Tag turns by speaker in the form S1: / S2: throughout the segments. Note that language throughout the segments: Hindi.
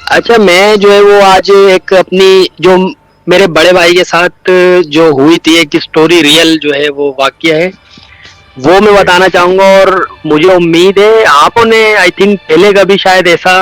S1: अच्छा, मैं जो है वो आज एक अपनी जो मेरे बड़े भाई के साथ जो हुई थी एक स्टोरी, रियल जो है वो वाकया है, वो मैं
S2: जी।
S1: बताना चाहूंगा। और मुझे उम्मीद है आपने आई थिंक पहले कभी शायद ऐसा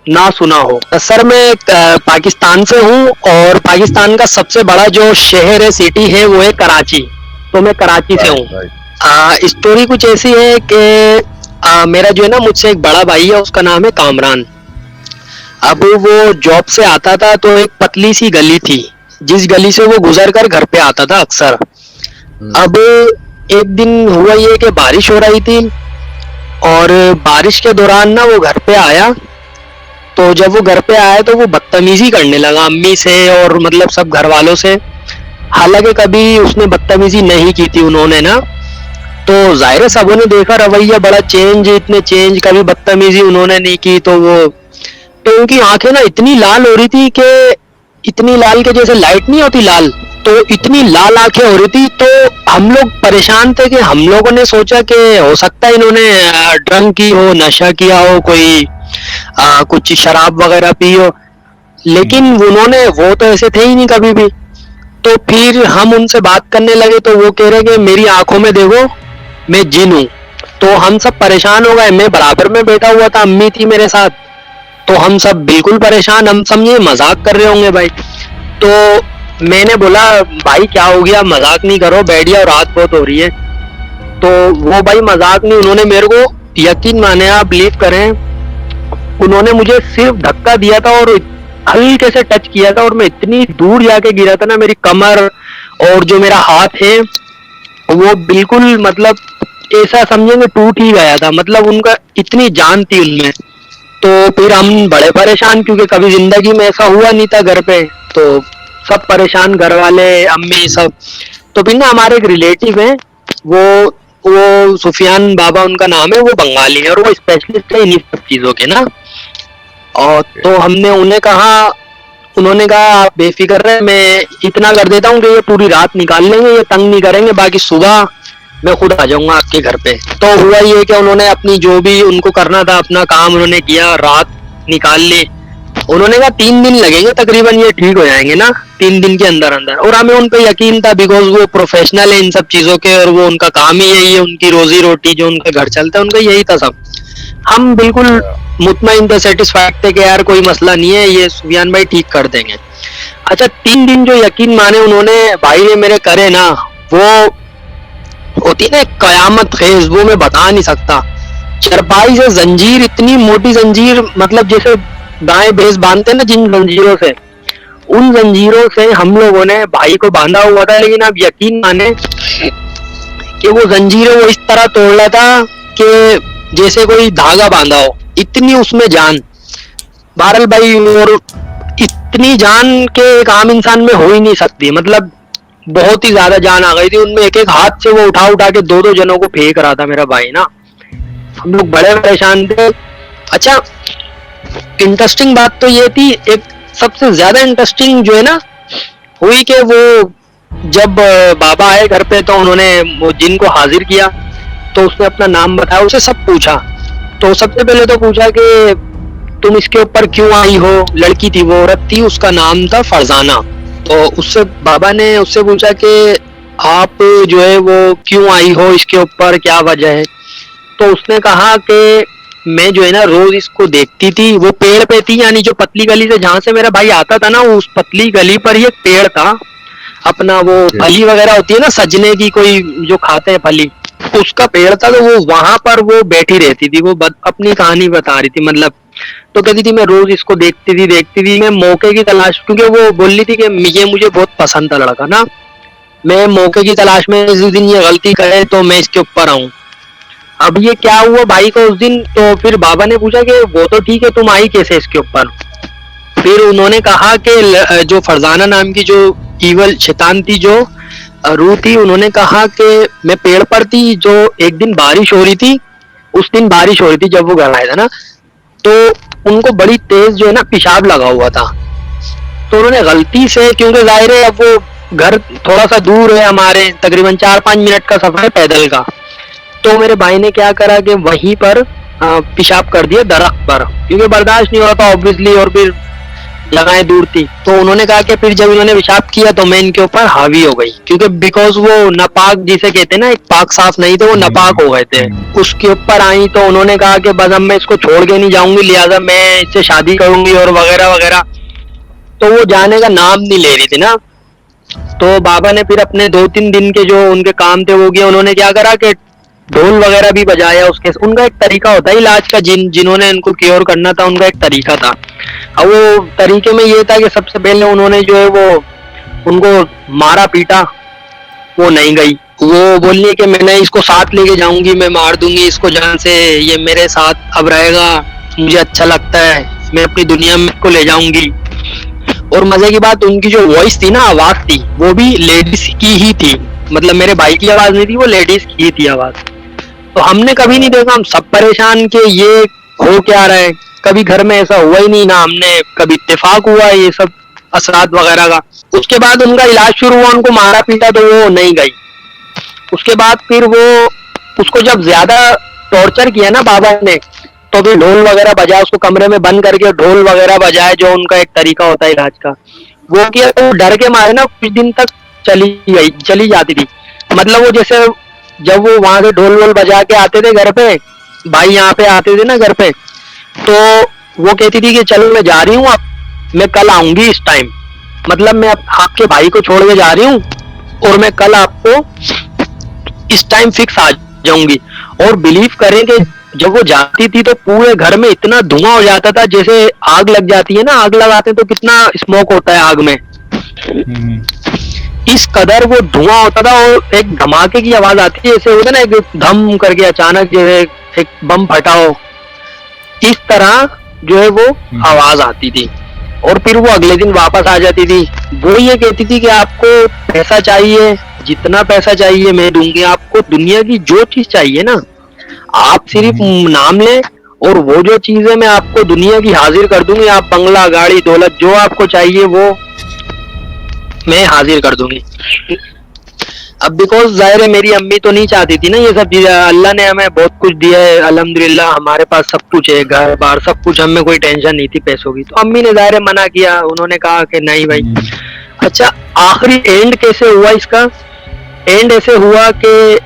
S1: ना सुना हो। सर, मैं पाकिस्तान से हूँ और पाकिस्तान का सबसे बड़ा जो शहर है, सिटी है, वो है कराची। तो मैं कराची से
S2: राइट,
S1: हूँ।
S2: राइट।
S1: स्टोरी कुछ ऐसी है कि मेरा जो है ना, मुझसे एक बड़ा भाई है, उसका नाम है कामरान। अब
S2: जी।
S1: वो जॉब से आता था तो एक पतली सी गली थी, जिस गली से वो गुजर कर घर पे आता था अक्सर।
S2: हम्म।
S1: अब एक दिन हुआ ये कि बारिश हो रही थी और बारिश के दौरान ना वो घर पे आया। तो जब वो घर पे आया तो वो बदतमीजी करने लगा अम्मी से और मतलब सब घर वालों से। हालांकि कभी उसने बदतमीजी नहीं की थी उन्होंने ना। तो जाहिर है सबों ने देखा रवैया बड़ा चेंज, इतने चेंज, कभी बदतमीजी उन्होंने नहीं की। तो उनकी आंखें ना इतनी लाल हो रही थी कि इतनी लाल के जैसे लाइट नहीं होती लाल, तो इतनी लाल आंखें हो रही थी। तो हम लोग परेशान थे कि हम लोगों ने सोचा कि हो सकता है इन्होंने ड्रंक की हो, नशा किया हो, कोई कुछ शराब वगैरह पी हो।
S2: हम्म।
S1: लेकिन उन्होंने, वो तो ऐसे थे ही नहीं कभी भी। तो फिर हम उनसे बात करने लगे तो वो कह रहे कि मेरी आंखों में देखो, मैं जिन हूँ। तो हम सब परेशान हो गए। मैं बराबर में बैठा हुआ था, अम्मी थी मेरे साथ। तो हम सब बिल्कुल परेशान, हम समझे मजाक कर रहे होंगे भाई। तो मैंने बोला भाई क्या हो गया, मजाक नहीं करो, बैठ जाओ, रात बहुत हो रही है। तो वो भाई मजाक नहीं, उन्होंने मेरे को, यकीन माने आप, बिलीव करें, उन्होंने मुझे सिर्फ धक्का दिया था और हल्के से टच किया था और मैं इतनी दूर जाके गिरा था ना, मेरी कमर और जो मेरा हाथ है वो बिल्कुल मतलब ऐसा समझेंगे टूट ही गया था। मतलब उनका इतनी जान थी उनमें। तो फिर हम बड़े परेशान, क्योंकि कभी जिंदगी में ऐसा हुआ नहीं था घर पे। तो सब परेशान, घर वाले, अम्मी, सब। तो फिर ना हमारे एक रिलेटिव है, वो वो सुफियान बाबा उनका नाम है, वो बंगाली है और वो स्पेशलिस्ट है इन्हीं सब चीजों के ना। और
S2: ओके।
S1: तो हमने उन्हें कहा, उन्होंने कहा आप बेफिक्र रहे, मैं इतना कर देता हूँ कि ये पूरी रात निकाल लेंगे, ये तंग नहीं करेंगे, बाकी सुबह मैं खुद आ जाऊंगा आपके घर पे। तो हुआ ये कि उन्होंने अपनी जो भी उनको करना था अपना काम उन्होंने किया, रात निकाल ली। उन्होंने कहा 3 दिन लगेंगे तकरीबन, ये ठीक हो जाएंगे ना 3 दिन के अंदर अंदर। और हमें उन पे यकीन था, बिकॉज वो प्रोफेशनल है इन सब चीजों के और वो उनका काम ही यही है, उनकी रोजी रोटी जो उनका घर चलता है उनका यही था सब। हम बिल्कुल
S2: या।
S1: मुतमईन थे, सेटिस्फाइड थे कि यार कोई मसला नहीं है, ये सुफियान भाई ठीक कर देंगे। अच्छा, 3 दिन जो यकीन माने उन्होंने भाई ने मेरे करे ना, वो होती ना एक कयामत खेज, वो मैं बता नहीं सकता। चरपाई से जंजीर, इतनी मोटी जंजीर, मतलब जैसे गाय भैंस बांधते हैं ना जिन जंजीरों से, उन जंजीरों से हम लोगों ने भाई को बांधा हुआ था। लेकिन आप यकीन माने कि वो जंजीरें वो इस तरह तोड़ रहा था कि जैसे कोई धागा बांधा हो, इतनी उसमें जान। बहरहाल भाई, और इतनी जान के एक आम इंसान में हो ही नहीं सकती, मतलब बहुत ही ज्यादा जान आ गई थी उनमें। एक एक हाथ से वो उठा उठा के दो दो जनों को फेंक रहा था मेरा भाई ना। हम लोग बड़े परेशान थे। अच्छा, इंटरेस्टिंग बात तो ये थी, एक सबसे ज्यादा इंटरेस्टिंग जो है ना हुई कि वो जब बाबा आए घर पे तो उन्होंने वो जिन को हाजिर किया। तो उसने अपना नाम बताया, उसे सब पूछा। तो सबसे पहले तो पूछा कि तुम इसके ऊपर क्यों आई हो। लड़की थी, वो औरत थी, उसका नाम था फरजाना। तो उससे बाबा ने उससे पूछा कि आप जो है वो क्यों आई हो, इसके ऊपर क्या वजह है। तो उसने कहा कि मैं जो है ना रोज इसको देखती थी, वो पेड़ पे थी, यानी जो पतली गली से जहां से मेरा भाई आता था ना, उस पतली गली पर ही एक पेड़ था अपना, वो
S2: जी।
S1: फली वगैरह होती है ना सजने की, कोई जो खाते हैं फली, उसका पेड़ था। तो वो वहां पर वो बैठी रहती थी, वो अपनी कहानी बता रही थी मतलब। तो कहती थी मैं रोज इसको देखती थी, मैं मौके की तलाश, क्योंकि वो बोल रही थी कि ये मुझे बहुत पसंद था लड़का ना, मैं मौके की तलाश में जिस दिन ये गलती करे तो मैं इसके ऊपर आऊं। अब ये क्या हुआ भाई को उस दिन, तो फिर बाबा ने पूछा कि वो तो ठीक है, तुम आई कैसे इसके ऊपर। फिर उन्होंने कहा कि जो फरजाना नाम की जो ईवल शैतान थी, जो रूह थी, उन्होंने कहा कि मैं पेड़ पर थी, जो एक दिन बारिश हो रही थी, उस दिन बारिश हो रही थी जब वो घर आया था ना, तो उनको बड़ी तेज जो है ना पेशाब लगा हुआ था। तो उन्होंने गलती से, क्योंकि जाहिर है अब वो घर थोड़ा सा दूर है हमारे, तकरीबन 4-5 मिनट का सफर है पैदल का। तो मेरे भाई ने क्या करा कि वहीं पर पेशाब कर दिया दरख्त पर, क्योंकि बर्दाश्त नहीं हो रहा था ऑब्वियसली, और फिर जगहें दूर थी। तो उन्होंने कहा कि फिर जब इन्होंने पेशाब किया तो मैं इनके ऊपर हावी हो गई, क्योंकि बिकॉज वो नापाक जिसे कहते हैं ना, एक पाक साफ नहीं थे, वो नापाक हो गए थे। उसके ऊपर आई तो उन्होंने कहा कि बस अब मैं इसको छोड़ के नहीं जाऊंगी, लिहाजा मैं इससे शादी करूंगी और वगैरह वगैरह। तो वो जाने का नाम नहीं ले रही थी ना। तो बाबा ने फिर अपने 2-3 दिन के जो उनके काम थे वो किया। उन्होंने क्या करा कि ढोल वगैरह भी बजाया उसके। उनका एक तरीका होता है इलाज का, जिन्होंने इनको क्योर करना था उनका एक तरीका था। अब वो तरीके में ये था कि सबसे पहले उन्होंने जो है वो उनको मारा पीटा, वो नहीं गई। वो बोलिए कि मैंने इसको साथ लेके जाऊंगी, मैं मार दूंगी इसको जान से, ये मेरे साथ अब रहेगा, मुझे अच्छा लगता है, मैं अपनी दुनिया में इसको ले जाऊंगी। और मजे की बात, उनकी जो वॉइस थी ना, आवाज थी, वो भी लेडीज की ही थी। मतलब मेरे भाई की आवाज नहीं थी, वो लेडीज की ही थी आवाज। तो हमने कभी नहीं देखा, हम सब परेशान कि ये हो क्या रहा है। कभी घर में ऐसा हुआ ही नहीं, ना हमने कभी इत्तेफाक हुआ ये सब असरात वगैरह का। उसके बाद उनका इलाज शुरू हुआ, उनको मारा पीटा तो वो नहीं गई। उसके बाद फिर वो उसको जब ज्यादा टॉर्चर किया ना बाबा ने, तो फिर ढोल वगैरह बजाया, उसको कमरे में बंद करके ढोल वगैरह बजाए, जो उनका एक तरीका होता है इलाज का, वो किया। तो डर के मारे ना कुछ दिन तक चली जाती थी। मतलब वो जैसे जब वो वहां से ढोल वोल बजा के आते थे घर पे, भाई यहाँ पे आते थे ना घर पे, तो वो कहती थी कि चलो मैं जा रही हूँ, अब मैं कल आऊंगी इस टाइम, मतलब मैं आपके भाई को छोड़ के जा रही हूँ और मैं कल आपको इस टाइम फिक्स आ जाऊंगी। और बिलीव करें कि जब वो जाती थी तो पूरे घर में इतना धुआं हो जाता था, जैसे आग लग जाती है ना, आग लगाते हैं तो कितना स्मोक होता है आग में, इस कदर वो धुआं होता था। और एक धमाके की आवाज आती है, जैसे होता है ना एक धम करके अचानक जैसे एक बम फटा हो, इस तरह जो है वो आवाज आती थी। और फिर वो अगले दिन वापस आ जाती थी। वो ये कहती थी कि आपको पैसा चाहिए, जितना पैसा चाहिए मैं दूंगी, आपको दुनिया की जो चीज चाहिए ना, आप सिर्फ नाम लें और वो जो चीज है मैं आपको दुनिया की हाजिर कर दूंगी। आप बंगला, गाड़ी, दौलत जो आपको चाहिए वो मैं हाजिर कर दूंगी। अब बिकॉज जाहिर है मेरी अम्मी तो नहीं चाहती थी ना ये सब चीजें। अल्लाह ने हमें बहुत कुछ दिया है, अल्हम्दुलिल्लाह, हमारे पास सब कुछ है, घर बार सब कुछ, हमें कोई टेंशन नहीं थी पैसों की। तो अम्मी ने जाहिर है मना किया, उन्होंने कहा कि नहीं भाई। अच्छा, आखिरी एंड कैसे हुआ इसका? एंड ऐसे हुआ कि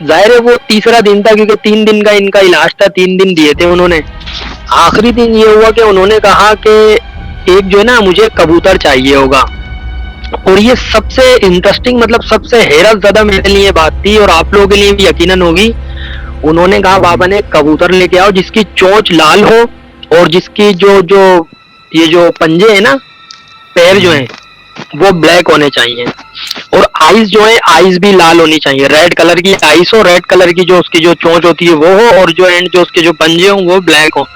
S1: जाहिर है वो तीसरा दिन था, क्योंकि 3 दिन का इनका इलाज था, 3 दिन दिए थे उन्होंने। आखिरी दिन ये हुआ कि उन्होंने कहा कि एक जो है ना मुझे कबूतर चाहिए होगा। और ये सबसे इंटरेस्टिंग, मतलब सबसे हैरत ज़्यादा मेरे लिए बात थी, और आप लोगों के लिए भी यकीनन होगी। उन्होंने कहा बाबा ने कबूतर लेके आओ जिसकी चोंच लाल हो और जिसकी जो ये जो पंजे है ना, पैर जो हैं वो ब्लैक होने चाहिए, और आईज जो है आईज भी लाल होनी चाहिए, रेड कलर की आईज हो, रेड कलर की जो उसकी जो चोंच होती है वो हो, और जो एंड जो उसके जो पंजे हो वो ब्लैक हो,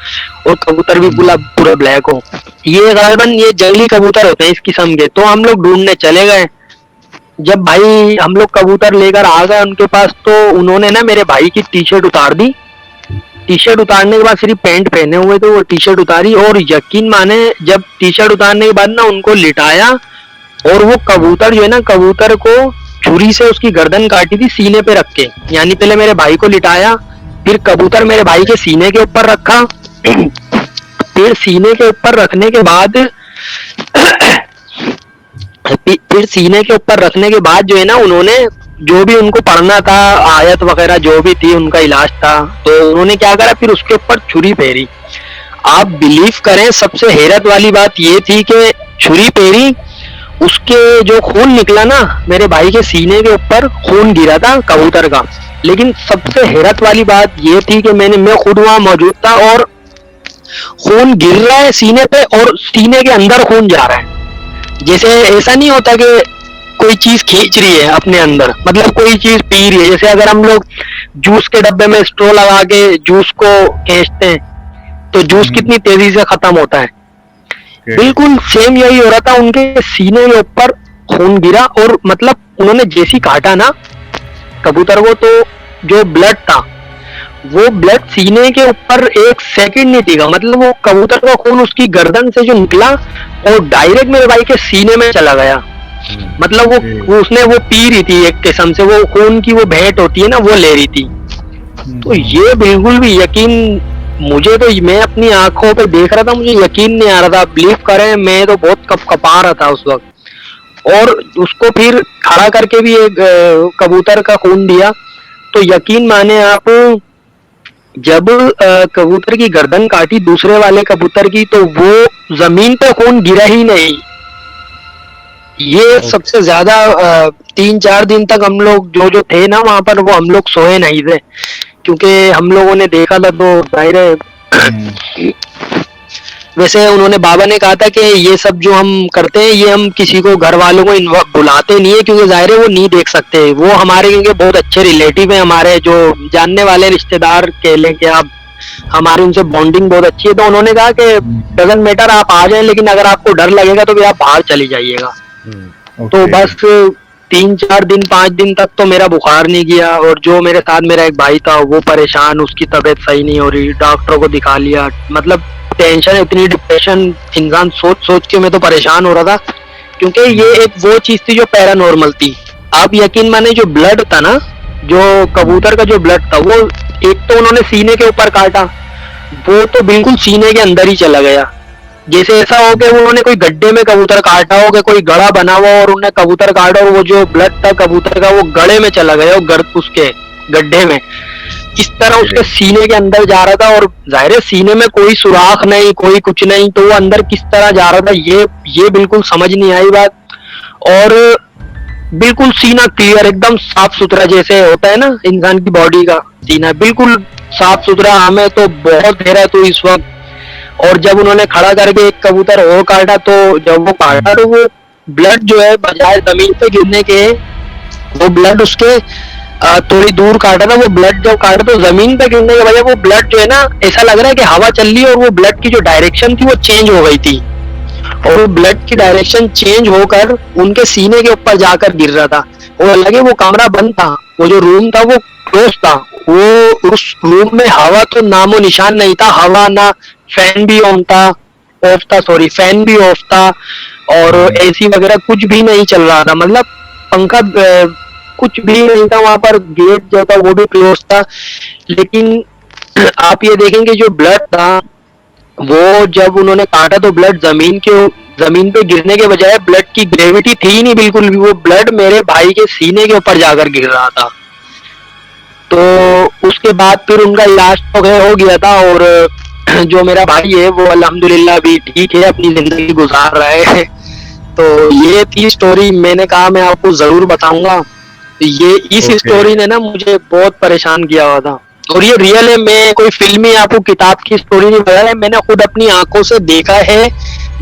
S1: और कबूतर भी पूरा ब्लैक हो। ये गालिबन ये जंगली कबूतर होते हैं इस किस्म के। तो हम लोग ढूंढने चले गए। जब भाई हम लोग कबूतर लेकर आ गए उनके पास, तो उन्होंने ना मेरे भाई की टी शर्ट उतार दी। टी शर्ट उतारने के बाद सिर्फ पैंट पहने हुए थे, वो टी शर्ट उतारी, और यकीन माने जब टी शर्ट उतारने के बाद ना उनको लिटाया, और वो कबूतर जो है ना, कबूतर को छुरी से उसकी गर्दन काटी थी सीने पे रख के। यानी पहले मेरे भाई को लिटाया, फिर कबूतर मेरे भाई के सीने के ऊपर रखा, फिर सीने के ऊपर रखने के बाद जो है ना, उन्होंने जो भी उनको पढ़ना था, आयत वगैरह जो भी थी, उनका इलाज था, तो उन्होंने क्या करा, फिर उसके ऊपर छुरी फेरी। आप बिलीव करें, सबसे हैरत वाली बात ये थी कि छुरी फेरी, उसके जो खून निकला ना, मेरे भाई के सीने के ऊपर खून गिरा था कबूतर का। लेकिन सबसे हैरत वाली बात ये थी कि मैं खुद वहां मौजूद था, और खून गिर रहा है सीने पे, और सीने के अंदर खून जा रहा है। जैसे ऐसा नहीं होता कि कोई चीज खींच रही है अपने अंदर, मतलब कोई चीज पी रही है। जैसे अगर हम लोग जूस के डब्बे में स्ट्रॉ लगा के जूस को खींचते हैं तो जूस कितनी तेजी से खत्म होता है, बिल्कुल सेम यही हो रहा था। उनके सीने के ऊपर खून गिरा, और मतलब उन्होंने जैसी काटा ना कबूतर को, तो जो ब्लड था वो ब्लड सीने के ऊपर 1 सेकंड नहीं टिका। मतलब वो कबूतर का खून उसकी गर्दन से जो निकला और डायरेक्ट मेरे भाई के सीने में चला गया। मतलब वो उसने वो पी रही थी एक किस्म से, वो खून की वो भेंट होती है ना, वो ले रही थी। तो ये बिल्कुल भी यकीन, मुझे तो मैं अपनी आंखों पे देख रहा था, मुझे यकीन नहीं आ रहा था। बिलीव करें, मैं तो बहुत कपा रहा था उस वक्त। और उसको फिर खड़ा करके भी एक कबूतर का खून दिया। तो यकीन माने आप, जब कबूतर की गर्दन काटी दूसरे वाले कबूतर की, तो वो जमीन पे खून गिरा ही नहीं। ये सबसे ज्यादा 3-4 दिन तक हम लोग जो थे ना वहां पर, वो हम लोग सोए नहीं थे, क्योंकि हम लोगों ने देखा था। तो जाहिर है वैसे उन्होंने, बाबा ने कहा था कि ये सब जो हम करते हैं, ये हम किसी को, घर वालों को बुलाते नहीं है, क्योंकि जाहिर है वो नहीं देख सकते। वो हमारे क्योंकि बहुत अच्छे रिलेटिव हैं, हमारे जो जानने वाले रिश्तेदार कह लें कि आप, हमारी उनसे बॉन्डिंग बहुत अच्छी है। तो उन्होंने कहा कि डजंट मैटर, आप आ जाएं, लेकिन अगर आपको डर लगेगा तो भी आप बाहर चली जाइएगा। तो बस 3-4 दिन 5 दिन तक तो मेरा बुखार नहीं गया। और जो मेरे साथ मेरा एक भाई था, वो परेशान, उसकी तबीयत सही नहीं हो रही, डॉक्टरों को दिखा लिया। मतलब टेंशन, इतनी डिप्रेशन, इंसान सोच सोच के मैं तो परेशान हो रहा था, क्योंकि ये एक वो चीज थी जो पैरानॉर्मल थी। आप यकीन माने, जो ब्लड था ना, जो कबूतर का जो ब्लड था, वो एक तो उन्होंने सीने के ऊपर काटा, वो तो बिल्कुल सीने के अंदर ही चला गया। जैसे ऐसा हो कि उन्होंने कोई गड्ढे में कबूतर काटा हो, कि कोई गड़ा बना हुआ और उन्होंने कबूतर काटा, और वो जो ब्लड था कबूतर का वो गड़े में चला गया, उसके गड्ढे में, इस तरह उसके सीने के अंदर जा रहा था। और जाहिर है सीने में कोई सुराख नहीं, कोई कुछ नहीं, तो वो अंदर किस तरह जा रहा था, ये बिल्कुल समझ नहीं आई बात। और बिल्कुल सीना क्लियर, एकदम साफ सुथरा, जैसे होता है ना इंसान की बॉडी का सीना, बिल्कुल साफ सुथरा। हमें तो बहुत गहरा तो इस वक्त। और जब उन्होंने खड़ा करके एक कबूतर और काटा, तो जब वो काटा तो वो ब्लड जो है, बजाय जमीन पे गिरने के, वो ब्लड उसके थोड़ी दूर काटा था। वो ब्लड जब काटा तो जमीन पे गिरने के बजाय वो ब्लड जो है ना, ऐसा लग रहा है कि हवा चल रही है, और वो ब्लड की जो डायरेक्शन थी वो चेंज हो गई थी, और वो ब्लड की डायरेक्शन चेंज होकर उनके सीने के ऊपर जाकर गिर रहा था। वो लगे वो कमरा बंद था, वो जो रूम था वो क्लोज था, वो उस रूम में हवा तो नामो निशान नहीं था। हवा ना, फैन भी ऑन था, ऑफ था, सॉरी, फैन भी ऑफ था, और एसी वगैरह कुछ भी नहीं चल रहा था। मतलब पंखा कुछ भी नहीं था वहां पर, गेट जो था वो भी क्लोज था। लेकिन आप ये देखेंगे जो ब्लड था, वो जब उन्होंने काटा तो ब्लड जमीन पे गिरने के बजाय ब्लड की ग्रेविटी थी ही नहीं बिल्कुल भी, वो ब्लड मेरे भाई के सीने के ऊपर जाकर गिर रहा था। तो उसके बाद फिर उनका इलाज तो हो गया था, और जो मेरा भाई है वो अल्हम्दुलिल्लाह अभी ठीक है, अपनी जिंदगी गुजार रहा है। तो ये थी स्टोरी, मैंने कहा मैं आपको जरूर बताऊंगा। ये इस स्टोरी ने ना मुझे बहुत परेशान किया हुआ था, और ये रियल है। मैं कोई फिल्मी आपको किताब की स्टोरी नहीं बता रहा है, मैंने खुद अपनी आंखों से देखा है,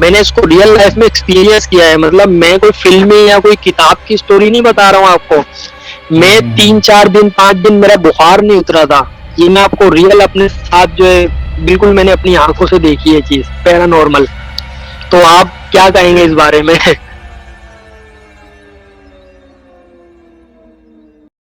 S1: मैंने इसको रियल लाइफ में एक्सपीरियंस किया है। मतलब मैं कोई फिल्मी या कोई किताब की स्टोरी नहीं बता रहा हूँ आपको। मैं 3-4 दिन 5 दिन मेरा बुखार नहीं उतरा था, ये मैं आपको रियल अपने साथ जो है बिल्कुल मैंने अपनी आंखों से देखी है चीज, पैरानॉर्मल। तो आप क्या कहेंगे इस बारे में?